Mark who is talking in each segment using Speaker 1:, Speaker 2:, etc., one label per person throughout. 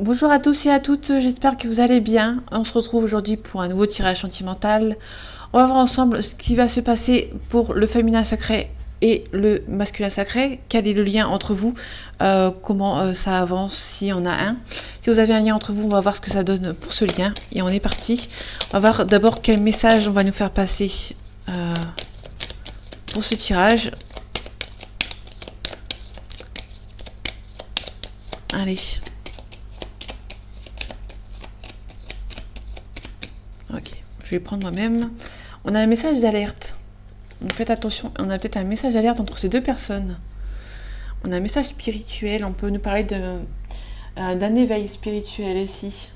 Speaker 1: Bonjour à tous et à toutes, j'espère que vous allez bien. On se retrouve aujourd'hui pour un nouveau tirage sentimental. On va voir ensemble ce qui va se passer pour le féminin sacré et le masculin sacré. Quel est le lien entre vous, comment ça avance, s'il y en a un. Si vous avez un lien entre vous, on va voir ce que ça donne pour ce lien. Et on est parti. On va voir d'abord quel message on va nous faire passer pour ce tirage. Allez. Ok, je vais prendre moi-même. On a un message d'alerte. Donc faites attention, on a peut-être un message d'alerte entre ces deux personnes. On a un message spirituel, on peut nous parler d'un éveil spirituel ici.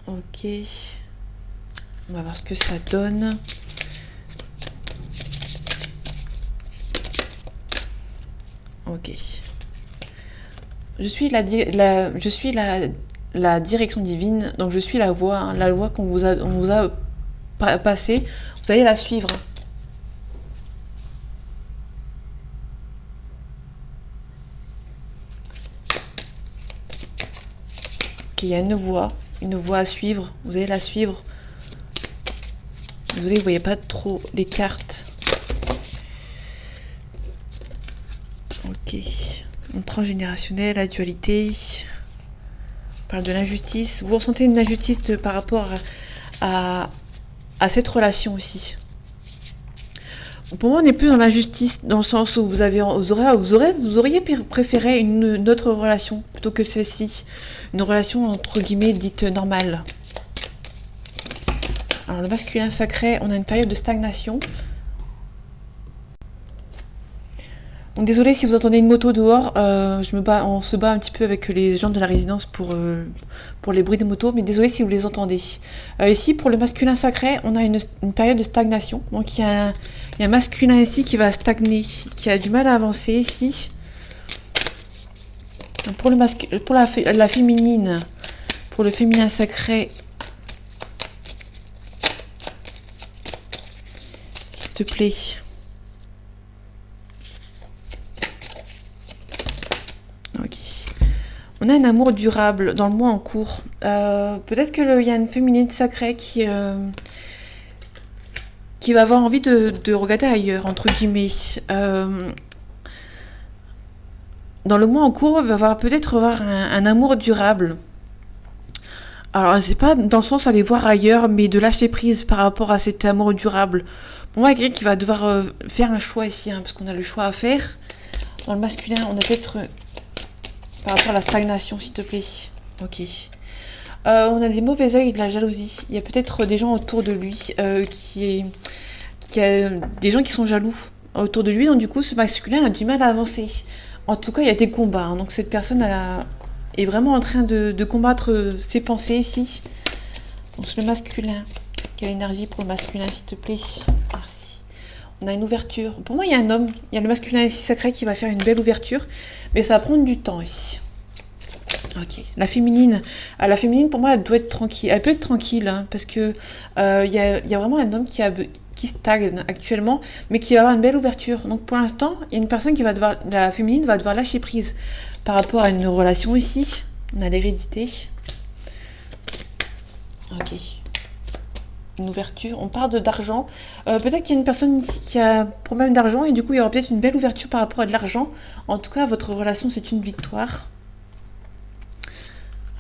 Speaker 1: Ok. On va voir ce que ça donne. Ok. Je suis la direction divine, donc je suis la voie qu'on vous a passée, vous allez la suivre. Il y a une voie à suivre, vous allez la suivre. Désolée, vous voyez pas trop les cartes. Ok. Un transgénérationnel, la dualité. On parle de l'injustice. Vous ressentez une injustice par rapport à cette relation aussi. Pour moi, on n'est plus dans l'injustice, dans le sens où vous auriez préféré une autre relation plutôt que celle-ci. Une relation entre guillemets dite normale. Alors le masculin sacré, on a une période de stagnation. Donc désolé si vous entendez une moto dehors, on se bat un petit peu avec les gens de la résidence pour les bruits des motos, mais désolé si vous les entendez. Ici, pour le masculin sacré, on a une période de stagnation. Donc il y a un masculin ici qui va stagner, qui a du mal à avancer ici. Donc pour la féminine, pour le féminin sacré, s'il te plaît. Ok. On a un amour durable dans le mois en cours. Peut-être qu'il y a une féminine sacrée qui va avoir envie de regarder ailleurs, entre guillemets. Dans le mois en cours, il va peut-être avoir un amour durable. Alors, c'est pas dans le sens d'aller voir ailleurs, mais de lâcher prise par rapport à cet amour durable. Pour moi, il y a quelqu'un qui va devoir faire un choix ici, hein, parce qu'on a le choix à faire. Dans le masculin, on a peut-être... par rapport à la stagnation, s'il te plaît. Ok. On a des mauvais oeils et de la jalousie. Il y a peut-être des gens autour de lui qui a des gens qui sont jaloux autour de lui. Donc du coup, ce masculin a du mal à avancer. En tout cas, il y a des combats. Hein, donc cette personne est vraiment en train de combattre ses pensées ici. Donc c'est le masculin. Quelle énergie pour le masculin, s'il te plaît. Merci. On a une ouverture. Pour moi, il y a un homme. Il y a le masculin ici sacré qui va faire une belle ouverture. Mais ça va prendre du temps ici. Ok. La féminine, pour moi, elle doit être tranquille. Elle peut être tranquille, hein, parce que y a vraiment un homme qui stagne actuellement, mais qui va avoir une belle ouverture. Donc pour l'instant, il y a une personne la féminine va devoir lâcher prise par rapport à une relation ici. On a l'hérédité. Ok. Une ouverture. On parle d'argent. Peut-être qu'il y a une personne ici qui a un problème d'argent et du coup, il y aura peut-être une belle ouverture par rapport à de l'argent. En tout cas, votre relation, c'est une victoire.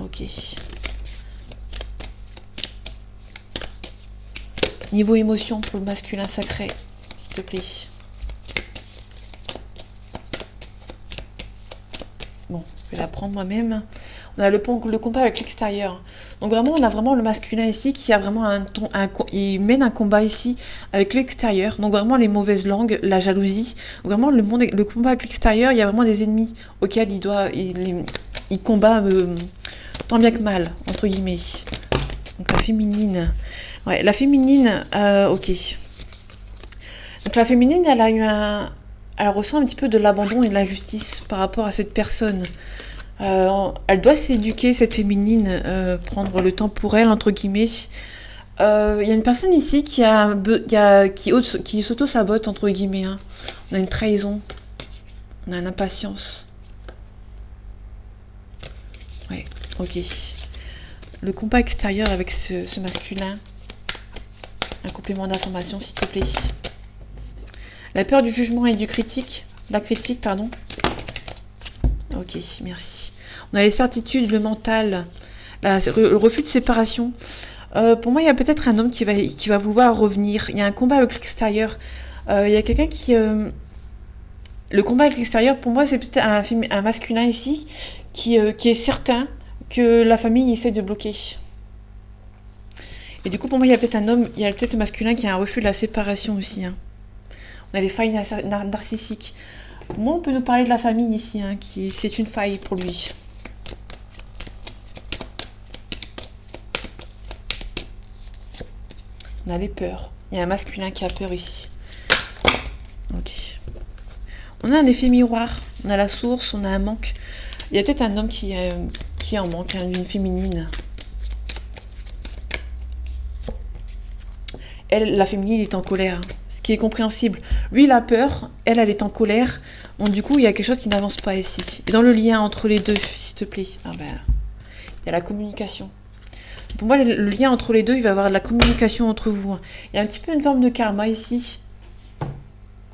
Speaker 1: Ok. Niveau émotion pour le masculin sacré, s'il te plaît. Bon, je vais la prendre moi-même. On a le combat avec l'extérieur. Donc vraiment, on a vraiment le masculin ici qui a vraiment il mène un combat ici avec l'extérieur. Donc vraiment les mauvaises langues, la jalousie. Donc vraiment le combat avec l'extérieur, il y a vraiment des ennemis auxquels il combat tant bien que mal, entre guillemets. Donc la féminine. Ouais, la féminine, ok. Donc la féminine, elle ressent un petit peu de l'abandon et de l'injustice par rapport à cette personne. Elle doit s'éduquer, cette féminine, prendre le temps pour elle, entre guillemets. Il y a une personne ici qui s'auto-sabote, entre guillemets. Hein. On a une trahison, on a une impatience. Ok. Le combat extérieur avec ce masculin. Un complément d'information, s'il te plaît. La peur du jugement et du critique. La critique, pardon. Ok, merci. On a les certitudes, le mental, le refus de séparation. Pour moi, il y a peut-être un homme qui va vouloir revenir. Il y a un combat avec l'extérieur. Il y a quelqu'un qui... Le combat avec l'extérieur, pour moi, c'est peut-être un masculin ici qui est certain que la famille essaie de bloquer. Et du coup, pour moi, il y a peut-être un homme, il y a peut-être le masculin qui a un refus de la séparation aussi. Hein. On a les failles narcissiques. Pour moi, on peut nous parler de la famille ici, hein, c'est une faille pour lui. On a les peurs. Il y a un masculin qui a peur ici. Ok. On a un effet miroir. On a la source, on a un manque. Il y a peut-être un homme qui en manque, hein, d'une féminine. Elle, la féminine, est en colère. Ce qui est compréhensible. Lui, il a peur. Elle est en colère. Donc, du coup, il y a quelque chose qui n'avance pas ici. Et dans le lien entre les deux, s'il te plaît, il y a la communication. Pour moi, le lien entre les deux, il va y avoir de la communication entre vous. Il y a un petit peu une forme de karma ici.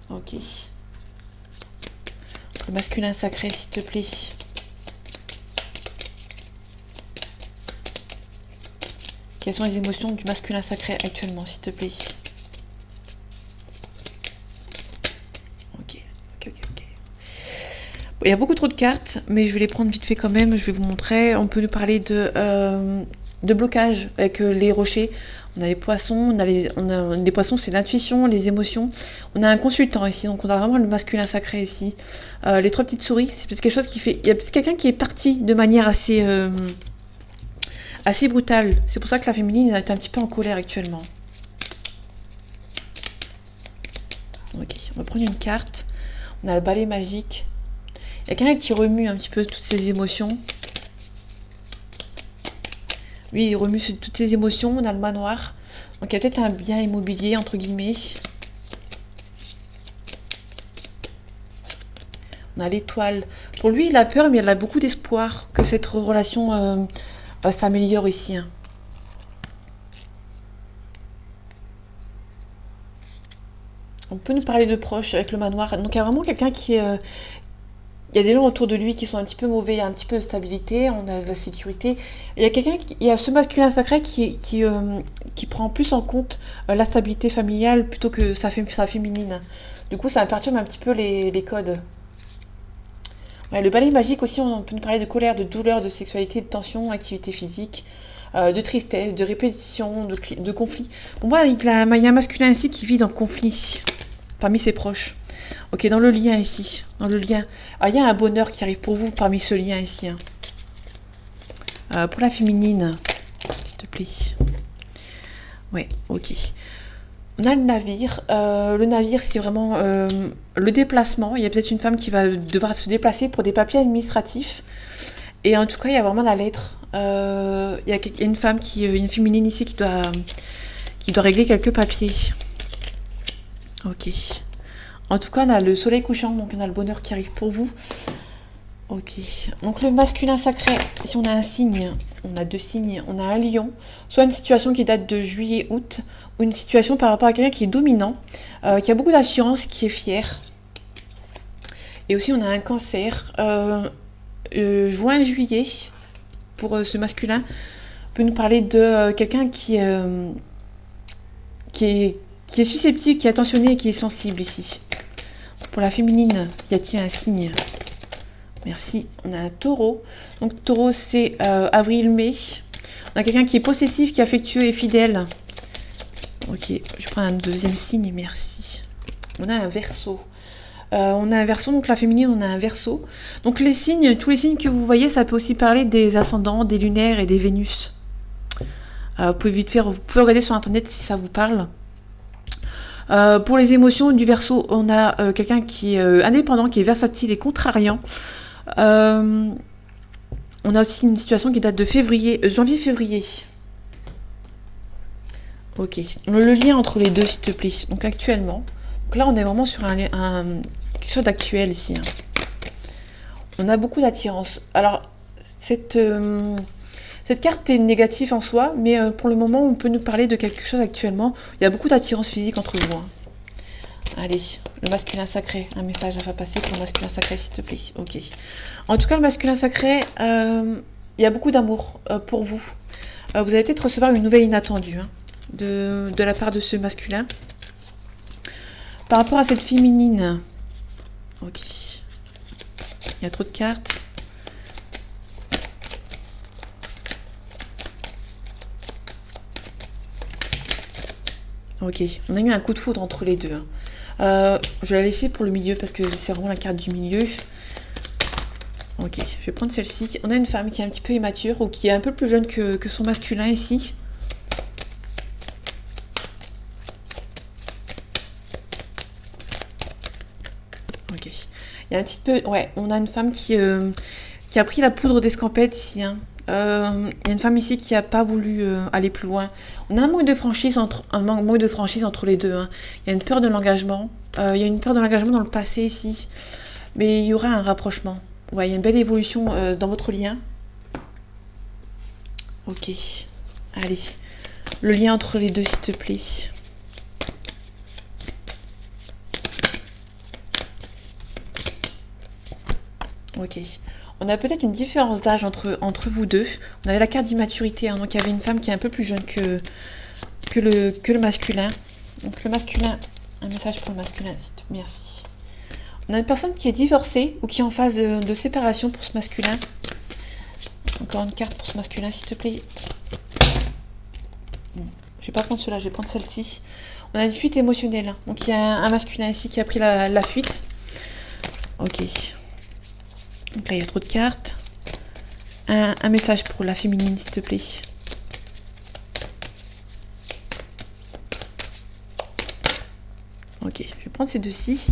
Speaker 1: Ok. Le masculin sacré, s'il te plaît. Quelles sont les émotions du masculin sacré actuellement, s'il te plaît? Ok. Bon, il y a beaucoup trop de cartes, mais je vais les prendre vite fait quand même. Je vais vous montrer. On peut nous parler de blocage avec les rochers. On a les poissons. Les poissons, c'est l'intuition, les émotions. On a un consultant ici, donc on a vraiment le masculin sacré ici. Les trois petites souris, c'est peut-être quelque chose qui fait... Il y a peut-être quelqu'un qui est parti de manière assez brutale. C'est pour ça que la féminine est un petit peu en colère actuellement. Ok, on va prendre une carte. On a le balai magique. Il y a quelqu'un qui remue un petit peu toutes ses émotions. Lui, il remue toutes ses émotions. On a le manoir. Donc, il y a peut-être un bien immobilier, entre guillemets. On a l'étoile. Pour lui, il a peur, mais il a beaucoup d'espoir que cette relation s'améliore ici. Hein. On peut nous parler de proches avec le manoir. Donc, il y a vraiment quelqu'un qui... il y a des gens autour de lui qui sont un petit peu mauvais, il y a un petit peu de stabilité, on a de la sécurité. Il y a ce masculin sacré qui prend plus en compte la stabilité familiale plutôt que sa féminine. Du coup, ça perturbe un petit peu les codes. Ouais, le balai magique aussi, on peut nous parler de colère, de douleur, de sexualité, de tension, activité physique, de tristesse, de répétition, de conflit. Pour moi, il y a un masculin ici qui vit dans le conflit parmi ses proches. Ok, dans le lien ici, dans le lien. Ah, il y a un bonheur qui arrive pour vous parmi ce lien ici. Hein. Pour la féminine, s'il te plaît. Ouais, ok. On a le navire. Le navire, c'est vraiment le déplacement. Il y a peut-être une femme qui va devoir se déplacer pour des papiers administratifs. Et en tout cas, il y a vraiment la lettre. Il y a une femme une féminine ici qui doit régler quelques papiers. Ok. En tout cas, on a le soleil couchant, donc on a le bonheur qui arrive pour vous. Ok. Donc le masculin sacré, si on a un signe, on a deux signes, on a un lion, soit une situation qui date de juillet-août, ou une situation par rapport à quelqu'un qui est dominant, qui a beaucoup d'assurance, qui est fier. Et aussi on a un cancer, juin-juillet, pour ce masculin, peut nous parler de quelqu'un qui est susceptible, qui est attentionné et qui est sensible ici. Pour la féminine, y a-t-il un signe? Merci. On a un taureau. Donc taureau, c'est avril-mai. On a quelqu'un qui est possessif, qui est affectueux et fidèle. Ok, je prends un deuxième signe, merci. On a un verseau. Donc la féminine, on a un verseau. Donc tous les signes que vous voyez, ça peut aussi parler des ascendants, des lunaires et des Vénus. Vous pouvez regarder sur internet si ça vous parle. Pour les émotions du Verseau, on a quelqu'un qui est indépendant, qui est versatile et contrariant. On a aussi une situation qui date de janvier-février. Ok. Le lien entre les deux, s'il te plaît. Donc actuellement. Donc là, on est vraiment sur quelque chose d'actuel ici. Hein. On a beaucoup d'attirance. Alors, Cette carte est négative en soi, mais pour le moment, on peut nous parler de quelque chose actuellement. Il y a beaucoup d'attirance physique entre vous. Hein. Allez, le masculin sacré. Un message à faire passer pour le masculin sacré, s'il te plaît. Ok. En tout cas, le masculin sacré, il y a beaucoup d'amour pour vous. Vous allez peut-être recevoir une nouvelle inattendue hein, de la part de ce masculin. Par rapport à cette féminine. Ok. Il y a trop de cartes. Ok, on a eu un coup de foudre entre les deux. Hein. Je vais la laisser pour le milieu parce que c'est vraiment la carte du milieu. Ok, je vais prendre celle-ci. On a une femme qui est un petit peu immature ou qui est un peu plus jeune que son masculin ici. Ok. Il y a un petit peu... Ouais, on a une femme qui a pris la poudre d'escampette ici. Hein. Il y a une femme ici qui n'a pas voulu aller plus loin. On a un manque de franchise entre les deux. Hein. Il y a une peur de l'engagement. Il y a une peur de l'engagement dans le passé ici. Mais il y aura un rapprochement. Ouais, il y a une belle évolution dans votre lien. Ok. Allez. Le lien entre les deux, s'il te plaît. Ok. On a peut-être une différence d'âge entre vous deux. On avait la carte d'immaturité, hein, donc il y avait une femme qui est un peu plus jeune que le masculin. Donc le masculin, un message pour le masculin, merci. On a une personne qui est divorcée ou qui est en phase de séparation pour ce masculin. Encore une carte pour ce masculin, s'il te plaît. Bon, je vais pas prendre cela, je vais prendre celle-ci. On a une fuite émotionnelle. Hein. Donc il y a un masculin ici qui a pris la fuite. Ok. Donc là, il y a trop de cartes. Un message pour la féminine, s'il te plaît. Ok, je vais prendre ces deux-ci.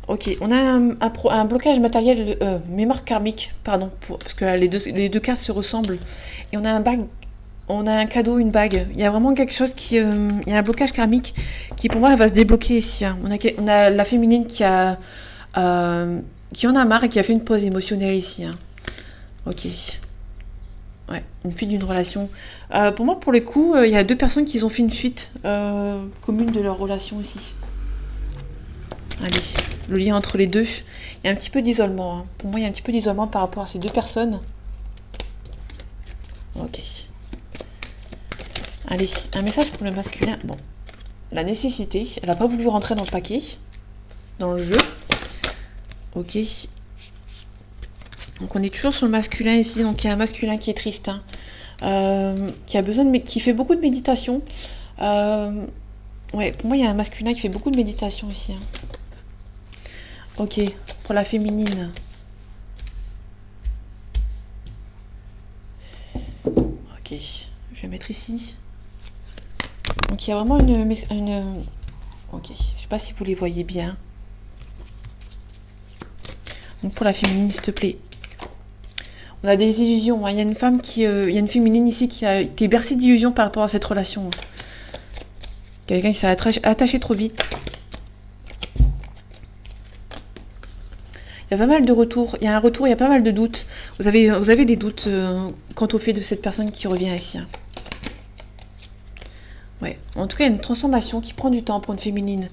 Speaker 1: Ok, on a un blocage matériel, mémoire karmique, pardon, parce que là, les deux cartes se ressemblent. Et on a un cadeau, une bague. Il y a vraiment quelque chose il y a un blocage karmique qui, pour moi, va se débloquer ici. Hein. On a la féminine qui en a marre et qui a fait une pause émotionnelle ici. Hein. Ok. Ouais, une fuite d'une relation. Pour moi, pour le coup, il y a deux personnes qui ont fait une fuite commune de leur relation ici. Allez, le lien entre les deux. Il y a un petit peu d'isolement. Hein. Pour moi, il y a un petit peu d'isolement par rapport à ces deux personnes. Ok. Allez, un message pour le masculin. Bon, la nécessité. Elle n'a pas voulu rentrer dans le paquet, dans le jeu. Ok. Donc on est toujours sur le masculin ici. Donc il y a un masculin qui est triste, hein, qui fait beaucoup de méditation. Ouais, pour moi il y a un masculin qui fait beaucoup de méditation ici. Hein. Ok, pour la féminine. Ok, je vais mettre ici. Donc il y a vraiment une... Ok, je sais pas si vous les voyez bien. Donc pour la féminine, s'il te plaît. On a des illusions. Hein. Il y a une femme il y a une féminine ici qui a été bercée d'illusions par rapport à cette relation. Quelqu'un qui s'est attaché trop vite. Il y a pas mal de retours. Il y a un retour, il y a pas mal de doutes. Vous avez des doutes quant au fait de cette personne qui revient ici. Ouais. En tout cas, il y a une transformation qui prend du temps pour une féminine.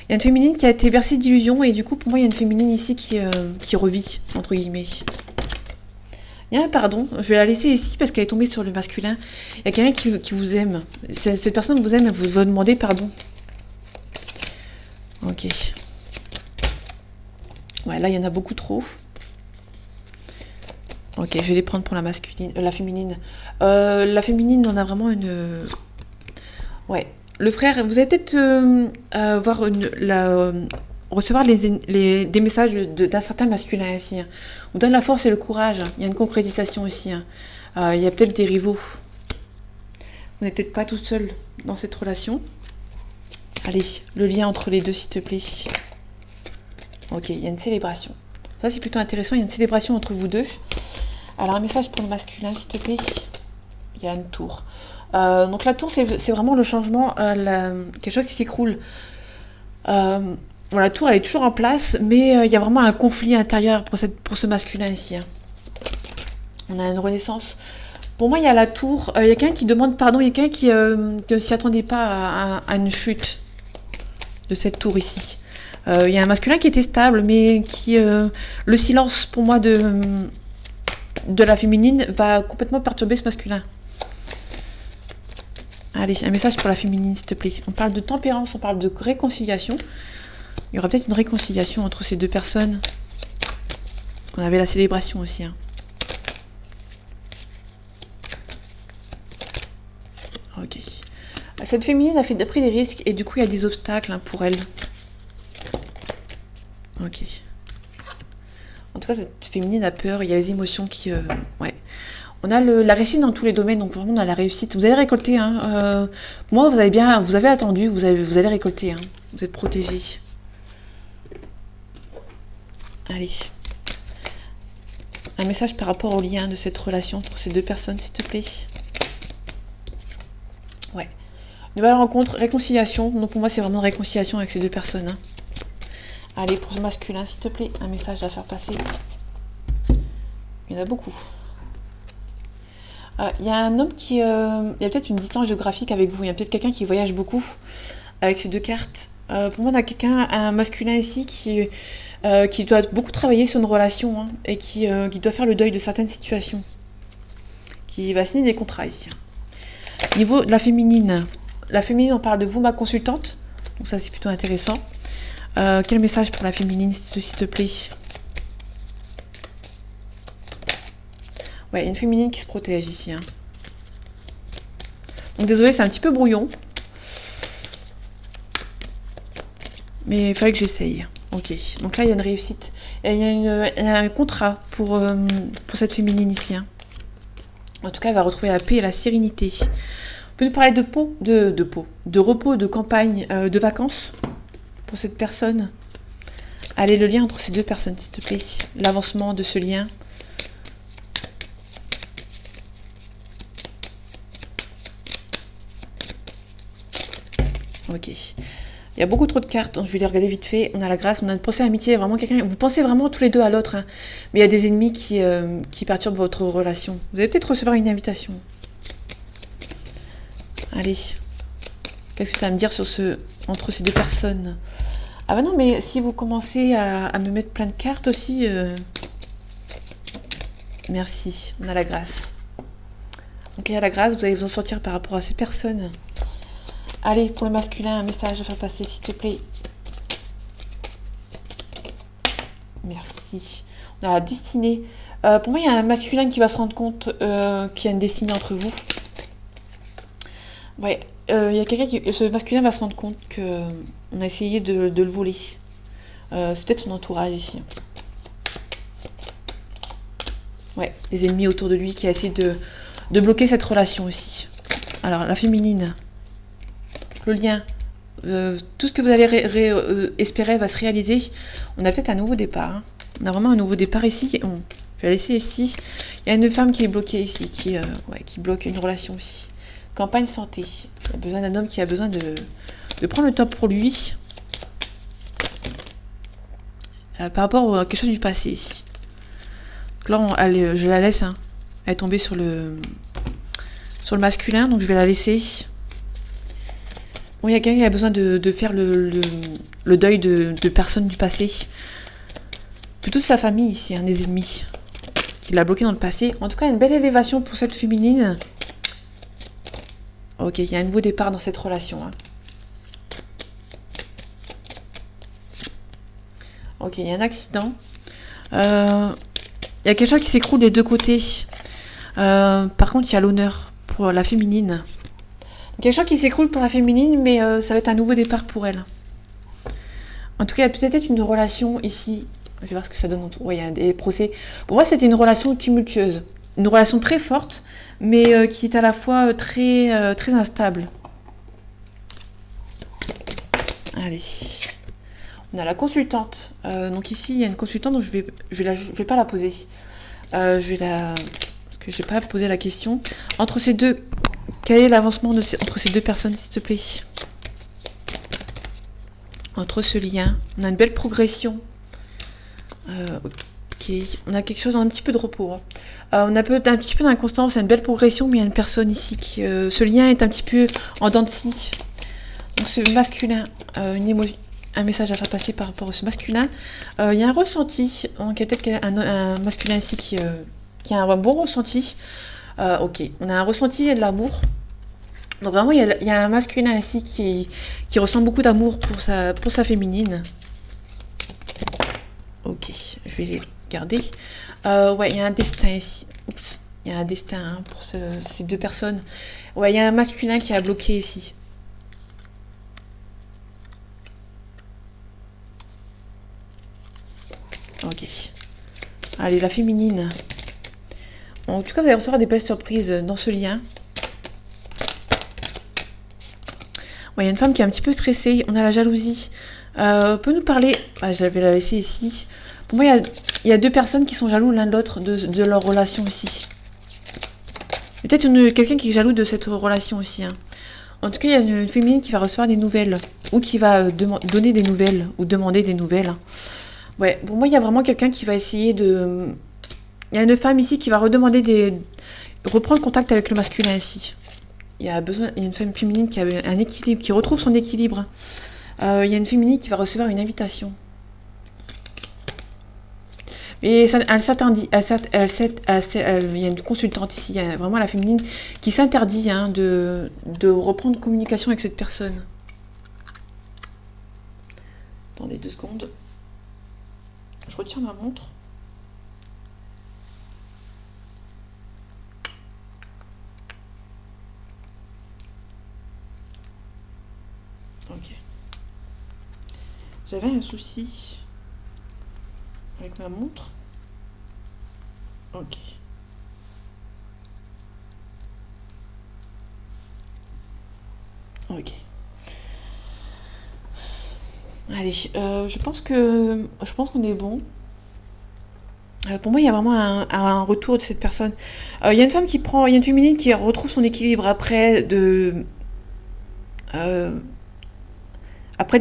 Speaker 1: Il y a une féminine qui a été bercée d'illusions et du coup, pour moi, il y a une féminine ici qui revit, entre guillemets. Il y a un pardon. Je vais la laisser ici parce qu'elle est tombée sur le masculin. Il y a quelqu'un qui vous aime. Cette personne vous aime et vous va demander pardon. Ok. Ouais, là, il y en a beaucoup trop. Ok, je vais les prendre pour la féminine. La féminine, on a vraiment une... Ouais. Le frère, vous allez peut-être recevoir des messages d'un certain masculin ici. Hein. On donne la force et le courage. Il y a une concrétisation aussi. Hein. Il y a peut-être des rivaux. Vous n'êtes peut-être pas toute seule dans cette relation. Allez, le lien entre les deux, s'il te plaît. Ok, il y a une célébration. Ça, c'est plutôt intéressant. Il y a une célébration entre vous deux. Alors, un message pour le masculin, s'il te plaît. Il y a une tour. Donc, la tour, c'est vraiment le changement, quelque chose qui s'écroule. Bon, la tour, elle est toujours en place, mais il y a vraiment un conflit intérieur pour ce masculin ici. Hein. On a une renaissance. Pour moi, il y a la tour. Il y a quelqu'un qui demande pardon. Il y a quelqu'un qui ne s'y attendait pas à une chute de cette tour ici. Il y a un masculin qui était stable, mais qui le silence pour moi de la féminine va complètement perturber ce masculin. Allez, un message pour la féminine, s'il te plaît. On parle de tempérance, on parle de réconciliation. Il y aura peut-être une réconciliation entre ces deux personnes. On avait la célébration aussi. Hein. Ok. Cette féminine a pris des risques et du coup il y a des obstacles hein, pour elle. Ok. En tout cas, cette féminine a peur, il y a les émotions qui... ouais. On a la réussite dans tous les domaines, donc vraiment on a la réussite. Vous allez récolter, hein. Moi, vous avez attendu, vous allez récolter, hein. Vous êtes protégés. Allez. Un message par rapport au lien de cette relation entre ces deux personnes, s'il te plaît. Ouais. Nouvelle rencontre, réconciliation. Donc pour moi, c'est vraiment une réconciliation avec ces deux personnes. Hein. Allez, pour ce masculin, s'il te plaît, un message à faire passer. Il y en a beaucoup. Il y a un homme qui... il y a peut-être une distance géographique avec vous. Il y a peut-être quelqu'un qui voyage beaucoup avec ces deux cartes. Pour moi, on a un masculin ici qui doit beaucoup travailler sur une relation hein, et qui doit faire le deuil de certaines situations. Qui va signer des contrats ici. Niveau de la féminine, on parle de vous, ma consultante. Donc ça, c'est plutôt intéressant. Quel message pour la féminine, s'il te plaît? Ouais, une féminine qui se protège ici. Hein. Donc désolé, c'est un petit peu brouillon. Mais il fallait que j'essaye. Ok, donc là, il y a une réussite. Il y a un contrat pour cette féminine ici. Hein. En tout cas, elle va retrouver la paix et la sérénité. On peut nous parler de repos, de campagne, de vacances pour cette personne. Allez, le lien entre ces deux personnes, s'il te plaît. L'avancement de ce lien. Ok. Il y a beaucoup trop de cartes, donc je vais les regarder vite fait. On a la grâce, on a une pensée amitié, vraiment quelqu'un. Vous pensez vraiment tous les deux à l'autre, hein. Mais il y a des ennemis qui perturbent votre relation. Vous allez peut-être recevoir une invitation. Allez. Qu'est-ce que tu vas me dire entre ces deux personnes? Ah bah non, mais si vous commencez à me mettre plein de cartes aussi... Merci, on a la grâce. Donc il y a la grâce, vous allez vous en sortir par rapport à ces personnes. Allez, pour le masculin, un message à faire passer, s'il te plaît. Merci. On a la destinée. Pour moi, il y a un masculin qui va se rendre compte qu'il y a une destinée entre vous. Ouais, il y a ce masculin va se rendre compte qu'on a essayé de le voler. C'est peut-être son entourage ici. Ouais, les ennemis autour de lui qui a essayé de bloquer cette relation aussi. Alors, la féminine. Le lien, tout ce que vous allez espérer va se réaliser. On a peut-être un nouveau départ. Hein. On a vraiment un nouveau départ ici. Je vais la laisser ici. Il y a une femme qui est bloquée ici, qui bloque une relation aussi. Campagne santé. Il y a besoin d'un homme qui a besoin de prendre le temps pour lui. Par rapport à quelque chose du passé ici. Donc là, je la laisse. Hein. Elle est tombée sur le masculin, donc je vais la laisser. Bon, il y a quelqu'un qui a besoin de faire le deuil de personnes du passé. Plutôt de sa famille ici, hein, des ennemis. Qui l'a bloqué dans le passé. En tout cas, une belle élévation pour cette féminine. Ok, il y a un nouveau départ dans cette relation. Hein. Ok, il y a un accident. Il y a quelque chose qui s'écroule des deux côtés. Par contre, il y a l'honneur pour la féminine. Quelque chose qui s'écroule pour la féminine, mais ça va être un nouveau départ pour elle. En tout cas, il y a peut-être une relation ici. Je vais voir ce que ça donne. Oui, il y a des procès. Pour moi, c'était une relation tumultueuse. Une relation très forte, mais qui est à la fois très, très instable. Allez. On a la consultante. Donc ici, il y a une consultante, donc je vais pas la poser. Parce que je n'ai pas posé la question. Entre ces deux... Quel est l'avancement entre ces deux personnes, s'il te plaît? Entre ce lien, on a une belle progression Ok, on a quelque chose d'un petit peu de repos, hein. On a un petit peu d'inconstance, il y a une belle progression, mais il y a une personne ici qui... ce lien est un petit peu en dents de scie. Donc ce masculin, un message à faire passer par rapport à ce masculin. Il y a un ressenti, donc il y a peut-être un masculin ici qui a un bon ressenti. Ok, on a un ressenti et de l'amour. Donc vraiment, il y a un masculin ici qui ressent beaucoup d'amour pour sa féminine. Ok, je vais les garder. Ouais, il y a un destin ici. Oups, il y a un destin, hein, pour ces deux personnes. Ouais, il y a un masculin qui a bloqué ici. Ok. Allez, la féminine. En tout cas, vous allez recevoir des belles surprises dans ce lien. Ouais, il y a une femme qui est un petit peu stressée. On a la jalousie. Peut nous parler... Ah, je vais la laisser ici. Pour moi, il y a deux personnes qui sont jaloux l'un de l'autre de leur relation ici. Peut-être quelqu'un qui est jaloux de cette relation aussi, hein. En tout cas, il y a une féminine qui va recevoir des nouvelles. Ou qui va donner des nouvelles. Ou demander des nouvelles. Ouais, pour moi, il y a vraiment quelqu'un qui va essayer de... Il y a une femme ici qui va reprendre contact avec le masculin ici. Il y a une femme féminine qui a un équilibre, qui retrouve son équilibre. Il y a une féminine qui va recevoir une invitation. Et elle s'interdit. Il y a une consultante ici. Il y a vraiment la féminine qui s'interdit, hein, de reprendre communication avec cette personne. Attendez 2 secondes. Je retire ma montre. Ok. J'avais un souci avec ma montre. Ok. Ok. Allez, je pense qu'on est bon. Pour moi, il y a vraiment un retour de cette personne. Il y a une femme il y a une féminine qui retrouve son équilibre après des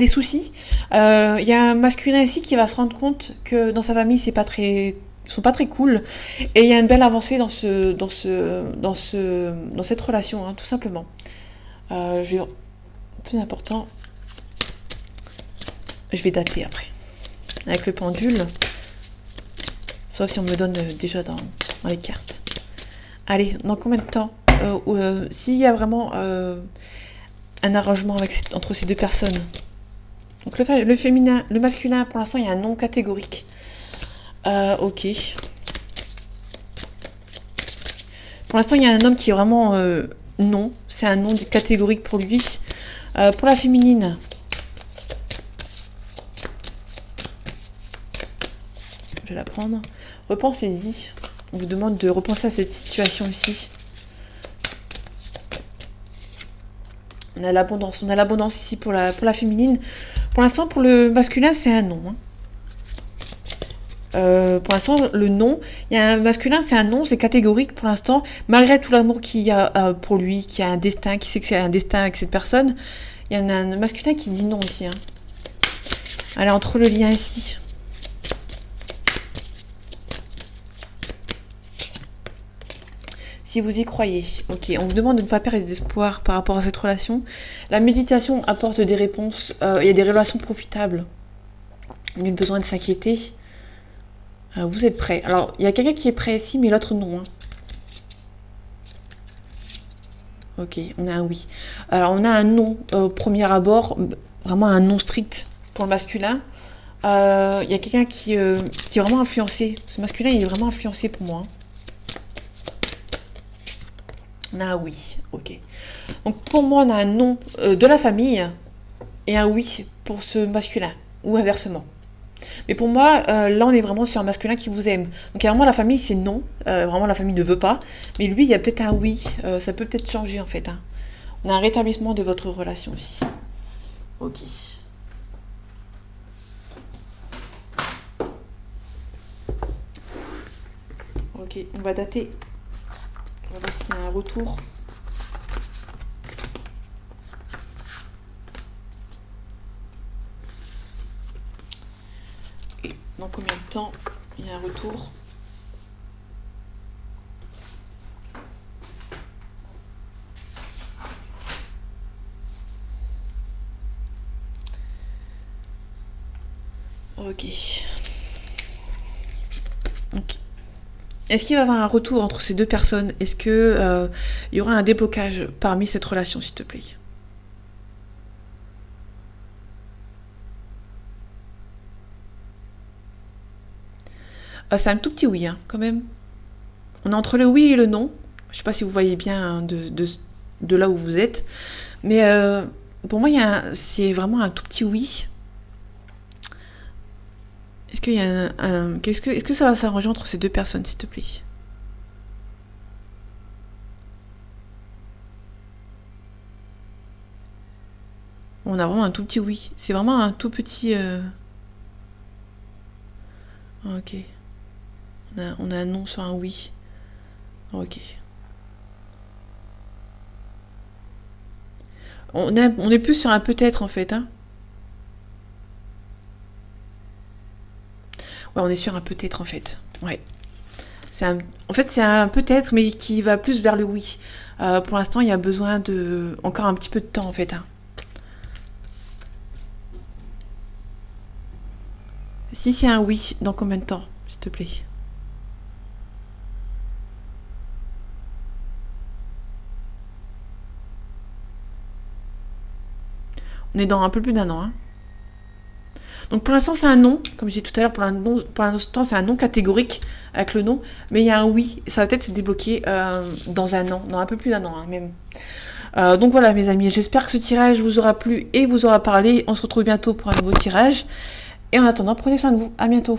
Speaker 1: soucis. Il y a un masculin ici qui va se rendre compte que dans sa famille, ils sont pas très cool. Et il y a une belle avancée dans cette relation, hein, tout simplement. Plus important, je vais dater après. Avec le pendule. Sauf si on me donne déjà dans les cartes. Allez, dans combien de temps s'il y a vraiment un arrangement entre ces deux personnes. Donc le féminin, le masculin, pour l'instant, il y a un non catégorique. Ok. Pour l'instant, il y a un homme qui est vraiment non. C'est un non catégorique pour lui. Pour la féminine. Je vais la prendre. Repensez-y. On vous demande de repenser à cette situation ici. On a l'abondance ici pour la féminine. Pour l'instant, pour le masculin, c'est un non, hein. Pour l'instant, le non, il y a un masculin, c'est un non, c'est catégorique pour l'instant, malgré tout l'amour qu'il y a pour lui, qui a un destin, qui sait que c'est un destin avec cette personne. Il y en a un masculin qui dit non aussi, hein. Allez, entre le lien ici. Si vous y croyez. Ok, on vous demande de ne pas perdre d'espoir par rapport à cette relation. La méditation apporte des réponses. Il y a des relations profitables. Nul besoin de s'inquiéter. Vous êtes prêts. Alors, il y a quelqu'un qui est prêt ici, mais l'autre non, hein. Ok, on a un oui. Alors, on a un non au premier abord. Vraiment un non strict pour le masculin. Il y a quelqu'un qui est vraiment influencé. Ce masculin, il est vraiment influencé pour moi, hein. On a un oui, ok. Donc pour moi, on a un non de la famille et un oui pour ce masculin, ou inversement. Mais pour moi, là, on est vraiment sur un masculin qui vous aime. Donc vraiment, la famille, c'est non. Vraiment, la famille ne veut pas. Mais lui, il y a peut-être un oui. Ça peut peut-être changer, en fait, hein. On a un rétablissement de votre relation aussi. Ok. Ok, on va dater. On va voir s'il y a un retour. Et dans combien de temps Il y a un retour. Ok. Ok. Est-ce qu'il va y avoir un retour entre ces deux personnes? Est-ce que il y aura un déblocage parmi cette relation, s'il te plaît? C'est un tout petit oui, hein, quand même. On est entre le oui et le non. Je sais pas si vous voyez bien hein, de là où vous êtes. Mais pour moi, c'est vraiment un tout petit oui. Est-ce qu'il y a est-ce que ça va s'arranger entre ces deux personnes, s'il te plaît? On a vraiment un tout petit oui. C'est vraiment un tout petit... Ok. On a un non sur un oui. Ok. On est plus sur un peut-être en fait. Hein. Ouais, on est sur un peut-être en fait. Ouais. En fait, c'est un peut-être, mais qui va plus vers le oui. Pour l'instant, il y a besoin de encore un petit peu de temps en fait. Hein. Si c'est un oui, dans combien de temps, s'il te plaît? On est dans un peu plus d'un an. Hein. Donc pour l'instant, c'est un non. Comme je disais tout à l'heure, pour l'instant, c'est un non catégorique avec le non. Mais il y a un oui. Ça va peut-être se débloquer dans un an, dans un peu plus d'un an hein, même. Donc voilà, mes amis, j'espère que ce tirage vous aura plu et vous aura parlé. On se retrouve bientôt pour un nouveau tirage. Et en attendant, prenez soin de vous. À bientôt.